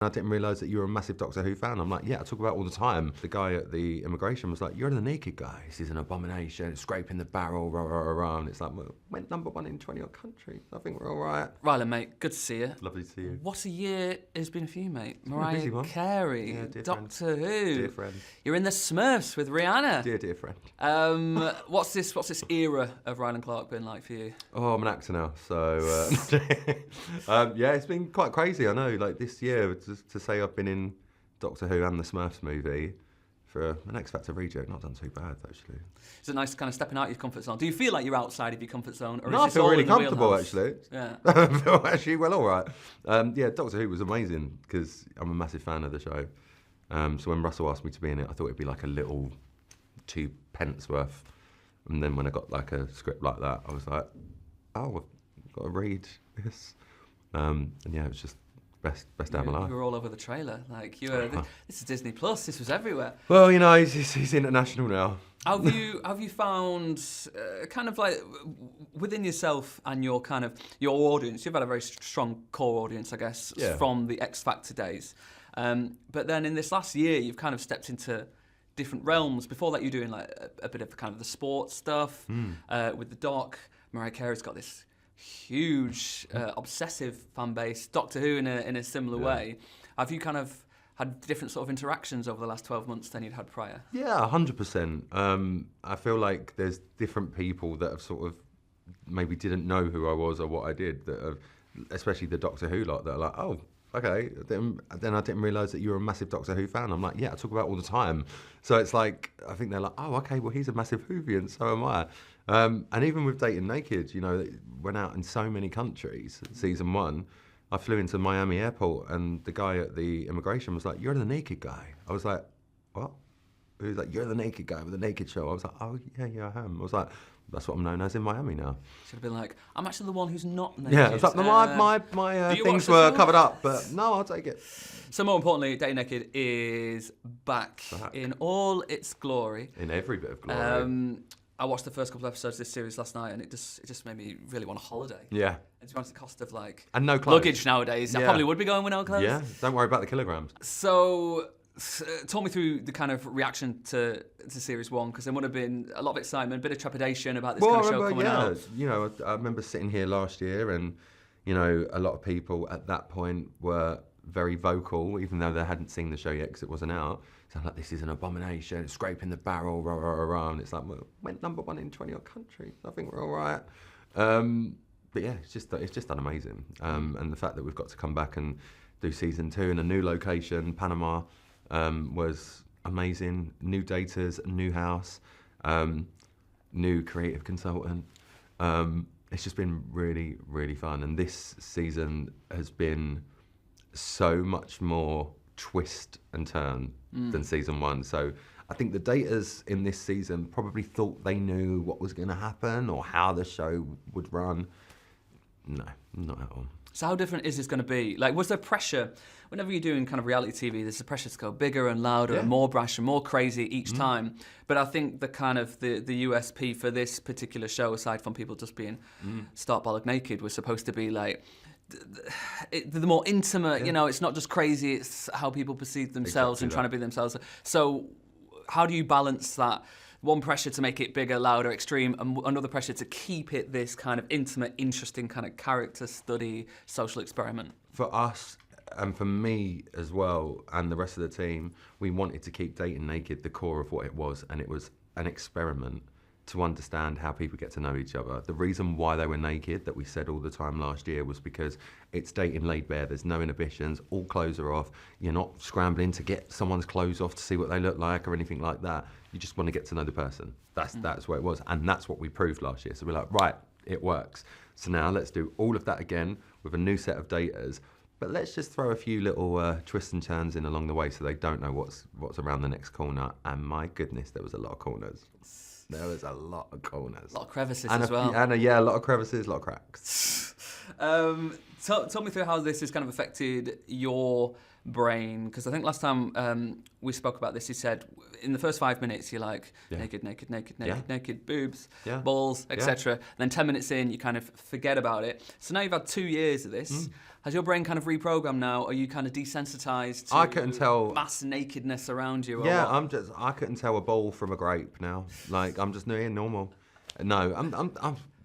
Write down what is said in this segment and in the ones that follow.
I didn't realise that you were a massive Doctor Who fan. I'm like, yeah, I talk about it all the time. The guy at the immigration was like, you're the naked guy. This is an abomination, scraping the barrel, rah, rah, rah, rah. And it's like, well, went #1 in 20 odd countries. I think we're all right. Rylan, mate, good to see you. Lovely to see you. What a year it's been for you, mate. Been a busy Mariah one. Carey, Yeah, dear Doctor Who. Dear friend. You're in the Smurfs with Rihanna. Dear friend. What's this era of Rylan Clark been like for you? Oh, I'm an actor now, so yeah, it's been quite crazy. I know, like this year, to say I've been in Doctor Who and the Smurfs movie for an X Factor reject, not done too bad actually. Is it nice kind of stepping out of your comfort zone? Do you feel like you're outside of your comfort zone, or No, is I this feel all really in the comfortable wheelhouse? actually. Yeah. I feel actually well, all right. Yeah, Doctor Who was amazing because I'm a massive fan of the show. So when Russell asked me to be in it, I thought it'd be like a little 2 pence worth. And then when I got like a script like that, I was like, oh, I've got to read this. And yeah, it was just best day of my life. You were all over the trailer. Like you were. This is Disney Plus. This was everywhere. Well, you know, he's international now. Have you found kind of like within yourself and your your audience? You've had a very strong core audience, I guess, Yeah. from the X Factor days. But then in this last year, you've kind of stepped into different realms. Before that, you're doing like a bit of kind of the sports stuff with the doc. Mariah Carey's got this huge, obsessive fan base. Doctor Who in a similar way. Have you kind of had different sort of interactions over the last 12 months than you'd had prior? Yeah, 100%. I feel like there's different people that have sort of maybe didn't know who I was or what I did, that have, especially the Doctor Who lot, that are like, oh, okay. Then I didn't realise that you were a massive Doctor Who fan. I'm like, yeah, I talk about it all the time. So it's like, I think they're like, oh, okay, well, he's a massive Whovian, so am I. And even with Dating Naked, you know, it went out in so many countries, season 1. I flew into Miami airport and the guy at the immigration was like, you're the naked guy. I was like, what? He was like, you're the naked guy with the naked show. I was like, oh, yeah, I am. I was like, that's what I'm known as in Miami now. Should have been like, I'm actually the one who's not naked. Yeah, it's like my things were covered up, but no, I'll take it. So more importantly, Dating Naked is back in all its glory. In every bit of glory. I watched the first couple of episodes of this series last night, and it just made me really want a holiday. Yeah. And to be honest, the cost of like And no clothes. luggage nowadays, I probably would be going with no clothes. Yeah, don't worry about the kilograms. So, talk me through the kind of reaction to series 1, because there would have been a lot of excitement, a bit of trepidation about this kind of show coming out. You know, I remember sitting here last year, and you know, a lot of people at that point were very vocal, even though they hadn't seen the show yet because it wasn't out. So I'm like, this is an abomination, scraping the barrel, rah, rah, rah, rah. And it's like, well, went #1 in 20 odd countries. I think we're all right. But yeah, it's just done amazing. And the fact that we've got to come back and do season 2 in a new location, Panama, was amazing. New daters, new house, new creative consultant. It's just been really, really fun. And this season has been so much more twist and turn than season 1. So I think the daters in this season probably thought they knew what was going to happen or how the show would run. No, not at all. So how different is this going to be? Like, was there pressure? Whenever you're doing kind of reality TV, there's a pressure to go bigger and louder and more brash and more crazy each time. But I think the kind of the USP for this particular show, aside from people just being stark bollock naked, was supposed to be like the more intimate, you know, it's not just crazy, it's how people perceive themselves and trying to be themselves. So how do you balance that? One pressure to make it bigger, louder, extreme, and another pressure to keep it this kind of intimate, interesting kind of character study, social experiment. For us, and for me as well, and the rest of the team, we wanted to keep Dating Naked the core of what it was, and it was an experiment to understand how people get to know each other. The reason why they were naked, that we said all the time last year, was because it's dating laid bare. There's no inhibitions, all clothes are off. You're not scrambling to get someone's clothes off to see what they look like or anything like that. You just want to get to know the person. That's what it was, and that's what we proved last year. So we're like, right, it works. So now let's do all of that again with a new set of daters, but let's just throw a few little twists and turns in along the way so they don't know what's around the next corner. And my goodness, there was a lot of corners. There was a lot of corners. A lot of crevices and as well. And a lot of crevices, a lot of cracks. Tell me through how this has kind of affected your brain? Because I think last time we spoke about this, you said in the first 5 minutes you're like naked, naked, naked, naked, naked, boobs, balls, etc. Then 10 minutes in, you kind of forget about it. So now you've had 2 years of this. Has your brain kind of reprogrammed now? Are you kind of desensitized to I couldn't tell mass nakedness around you? Or yeah, what? I couldn't tell a ball from a grape now. Like, I'm just normal. No,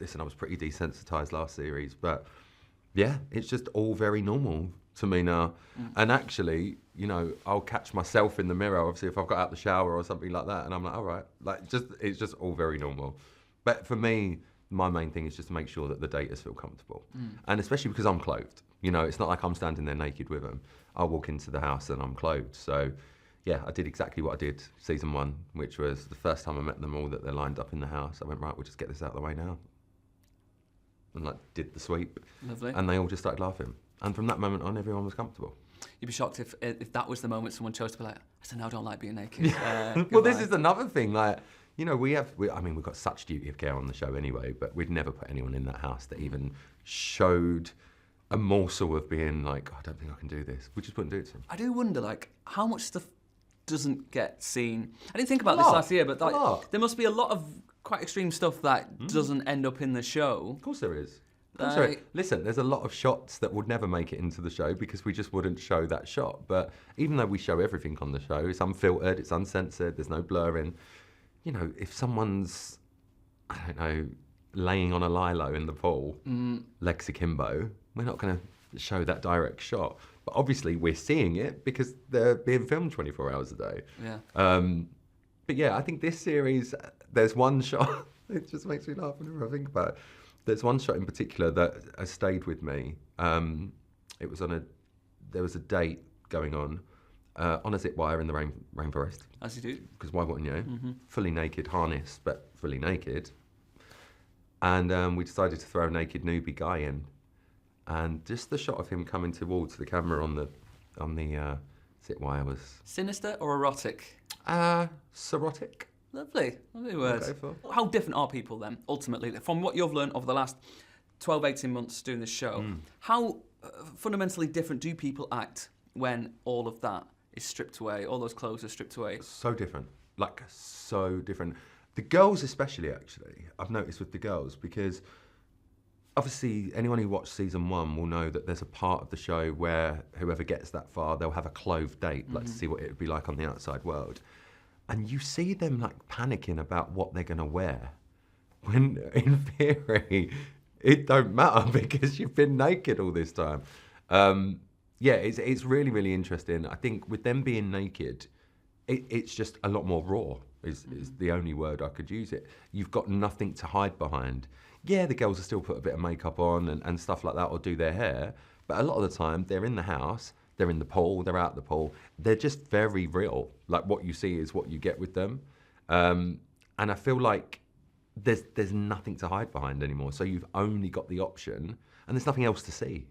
listen, I was pretty desensitized last series, but yeah, it's just all very normal to me now. And actually, you know, I'll catch myself in the mirror, obviously, if I've got out the shower or something like that, and I'm like, all right, like, it's just all very normal. But for me, my main thing is just to make sure that the daters feel comfortable. And especially because I'm clothed. You know, it's not like I'm standing there naked with them. I'll walk into the house and I'm clothed. So, yeah, I did exactly what I did season 1, which was the first time I met them all that they're lined up in the house. I went, right, we'll just get this out of the way now. And like did the sweep. Lovely. And they all just started laughing. And from that moment on, everyone was comfortable. You'd be shocked if that was the moment someone chose to be like, I said, no, I don't like being naked. Well, this is another thing. Like, you know, we've got such duty of care on the show anyway, but we'd never put anyone in that house that even showed a morsel of being like, I don't think I can do this. We just wouldn't do it to them. I do wonder, like, how much stuff doesn't get seen. I didn't think about this last year, but like, there must be a lot of quite extreme stuff that doesn't end up in the show. Of course there is. Listen, there's a lot of shots that would never make it into the show because we just wouldn't show that shot. But even though we show everything on the show, it's unfiltered, it's uncensored, there's no blurring. You know, if someone's, I don't know, laying on a lilo in the pool, legs akimbo, we're not going to show that direct shot. But obviously we're seeing it because they're being filmed 24 hours a day. Yeah. But yeah, I think this series, there's one shot, it just makes me laugh whenever I think about it. There's one shot in particular that has stayed with me. There was a date going on a zip wire in the rainforest. As you do. Because why wouldn't you? Fully naked, harness, but fully naked. And we decided to throw a naked newbie guy in. And just the shot of him coming towards the camera on the zip wire was... Sinister or erotic? Serotic. Lovely words. How different are people then, ultimately, from what you've learned over the last 12, 18 months doing this show? How fundamentally different do people act when all of that is stripped away, all those clothes are stripped away? So different, like so different. The girls especially, actually, I've noticed with the girls, because obviously anyone who watched season 1 will know that there's a part of the show where whoever gets that far, they'll have a clothed date, like to see what it would be like on the outside world. And you see them like panicking about what they're going to wear, when in theory it don't matter because you've been naked all this time. Yeah, it's really, really interesting. I think with them being naked, it's just a lot more raw is the only word I could use it. You've got nothing to hide behind. Yeah, the girls will still put a bit of makeup on and stuff like that, or do their hair, but a lot of the time they're in the house, they're in the pool, they're out the pool. They're just very real. Like, what you see is what you get with them. And I feel like there's nothing to hide behind anymore. So you've only got the option, and there's nothing else to see.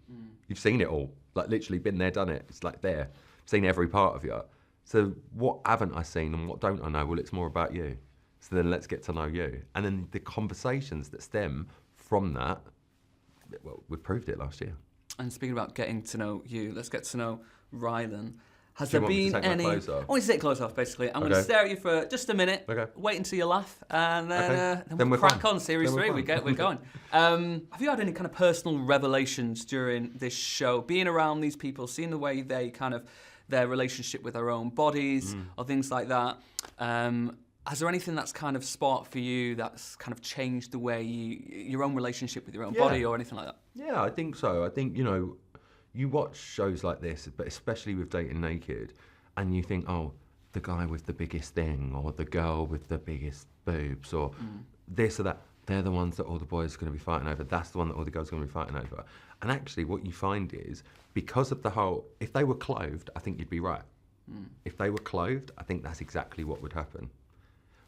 You've seen it all. Like, literally been there, done it. It's like there. Seen every part of you. So what haven't I seen and what don't I know? Well, it's more about you. So then let's get to know you. And then the conversations that stem from that, well, we proved it last year. And speaking about getting to know you, let's get to know Rylan. Has Do there you want me been to take any... my clothes off? I want you to take clothes off, basically. I'm going to stare at you for just a minute, wait until you laugh, and then we'll crack on. Series 3, we're going. Have you had any kind of personal revelations during this show? Being around these people, seeing the way they kind of, their relationship with their own bodies, or things like that. Has there anything that's kind of sparked for you that's kind of changed the way your own relationship with your own body or anything like that? Yeah, I think so. I think, you know, you watch shows like this, but especially with Dating Naked, and you think, oh, the guy with the biggest thing, or the girl with the biggest boobs, or this or that, they're the ones that all the boys are going to be fighting over. That's the one that all the girls are going to be fighting over. And actually what you find is, because of the whole, if they were clothed, I think you'd be right. If they were clothed, I think that's exactly what would happen.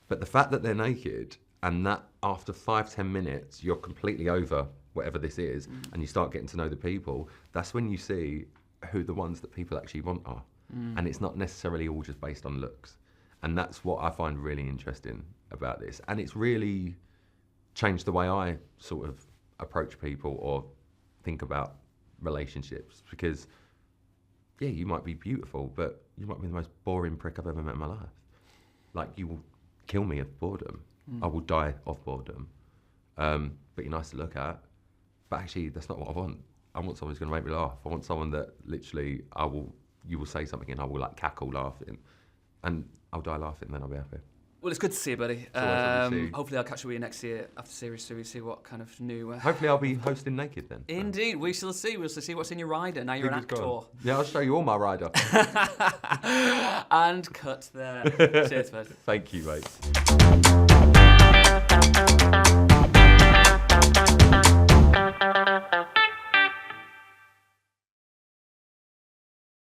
But the fact that they're naked, and that after 5-10 minutes, you're completely over whatever this is, and you start getting to know the people, that's when you see who the ones that people actually want are. And it's not necessarily all just based on looks. And that's what I find really interesting about this. And it's really changed the way I sort of approach people or think about relationships, because yeah, you might be beautiful, but you might be the most boring prick I've ever met in my life. Like, you will kill me of boredom. I will die of boredom. But you're nice to look at. But actually, that's not what I want. I want someone who's going to make me laugh. I want someone that literally you will say something and I will like cackle laughing. And I'll die laughing, then I'll be happy. Well, it's good to see you, buddy. See. Hopefully I'll catch up with you next year after Series 2. We see what kind of new... Hopefully I'll be hosting naked then. Indeed, we shall see. We'll see what's in your rider. Now you're an actor. Yeah, I'll show you all my rider. And cut there. Cheers, bud. Thank you, mate.